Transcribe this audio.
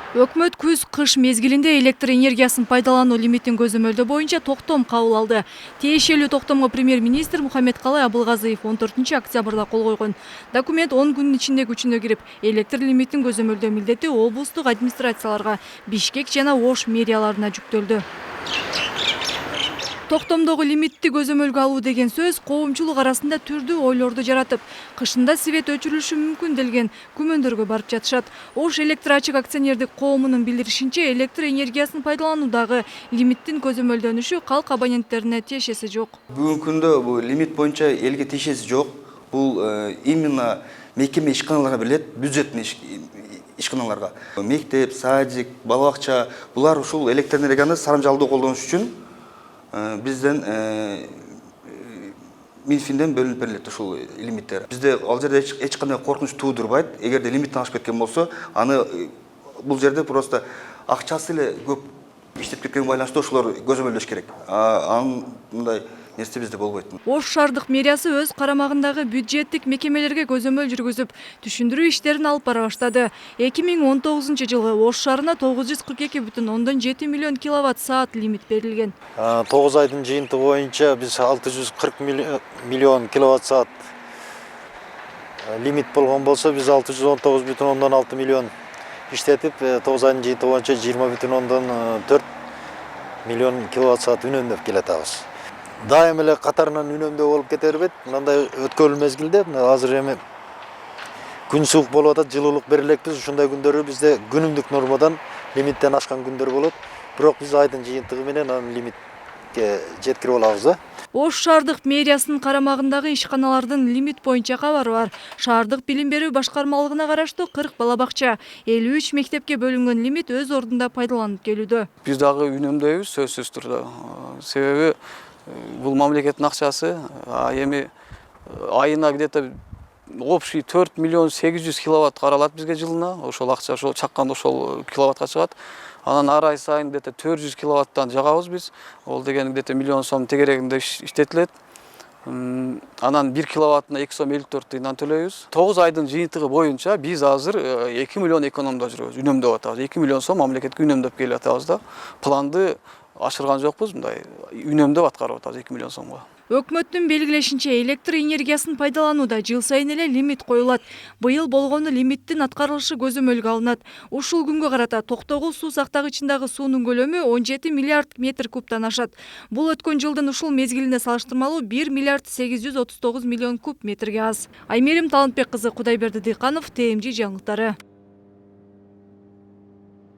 Өкмөт күз-кыш мезгилинде электр энергиясын пайдалануу лимитин көзөмөлдөө боюнча токтом кабыл алды. Тиешелүү токтомго премьер-министр Мухаммедкалый Абылгазыев 14 октябрда кол койгон. Документ 10 күнүн ичинде күчүнө кирип, электр лимитин көзөмөлдөө милдети облустук администрацияларга, Бишкек жана Ош мэрияларына жүктөлдү. Токтомдогу лимитти көзөмөлгө алуу деген сөз коомчулук арасында түрдүү ойлорду жаратып, кышында свет өчүрүлүшү мүмкүн делген күмөндөргө барып жатышат. Ош электр ачык акционердик коомунун билдиришинче, электр энергиясын пайдалануудагы лимиттин көзөмөлдөнүшү калк абоненттерине тиешеси жок. Бүгүнкү күндө бул лимит боюнча элге тиешеси жок. Бул именно мекеме ишканаларга берилет, бюджеттин ишканаларга. Мектеп, садик, бала бакча булар ушул электр энергияны сарамжалдуу колдонуш үчүн бизден Минфинден бөлүнүп берилет ушул лимиттер. Бизде ал жерде эч кандай коркунуч туудурбайт. Эгерде лимиттен ашып кеткен болсо, аны бул жерде просто акчасы эле көп иштеп кеткенге байланыштуу ошолор көзөмөлдөш керек. Мындай нерсе бизде болбойт. Ош шаардык мэриясы өз карамагындагы бюджеттик мекемелерге көзөмөл жүргүзүп, түшүндүрүү иштерин алып бара баштады. 2019 жылы Ош шаарына 942,7 миллион киловатт-саат лимит берилген. 9 айдын жыйынтыгы боюнча биз 640 миллион киловатт-саат лимит болгон болсо, биз 619,6 миллион иштетип, 9 айдын жыйынтыгы боюнча 20,4 миллион киловатт-саат үнөмдөп келатабыз. Дайым эле катарынан үнөмдөө болуп кете бербейт. Мындай өткөрүл мезгилде азыр эми күн суук болуп атат, жылуулук бере элекпиз. Ушундай күндөрү бизде күнүмдүк нормадан лимиттен ашкан күндөр болот. Бирок биз айдын жыйынтыгы менен аны лимитке жеткирип алабыз да. Ош шаардык мэриясынын карамагындагы ишканалардын лимит боюнча кабары бар. Шаардык билим берүү башкармалыгына караштуу 40 бала бакча, 53 мектепке бөлүнгөн лимит өз ордунда пайдаланып келүүдө. Биз дагы үнөмдөйбүз сөзсүз түрдө. Себеби бул мамлекеттин акчасы, эми айына где-то общий 4 миллион 800 киловатт каралат бизге жылына. Ошол акча ошол чакканда ошол киловаттка чыгат. Анан ар ай сайын где-то 400 киловаттан жагабыз биз. Ол деген где-то миллион сом тегерегинде иштетилет. Анан 1 киловаттына 2 сом 54 тыйындан төлөйбүз. 9 айдын жыйынтыгы боюнча биз азыр 2 миллион экономдоп жүрөбүз, үнөмдөп атабыз. 2 миллион сом мамлекетке үнөмдөп келип атабыз да. Планды ашырган жокпуз, мындай үнөмдөп аткарып атабыз 2 миллион сомго. Өкмөттүн белгилешинче, электр энергиясын пайдаланууда жыл сайын эле лимит коюлат. Быйыл болгону лимиттин аткарылышы көзөмөлгө алынат. Ушул күнгө карата Токтогул суу сактагычындагы суунун көлөмү 17 миллиард метр кубтан ашат. Бул өткөн жылдын ушул мезгилине салыштырмалуу 1 миллиард 839 миллион куб метрге аз. Аймерим Талантбек кызы, Кудайберди Дыйканов, ТМЖ жаңылыктары.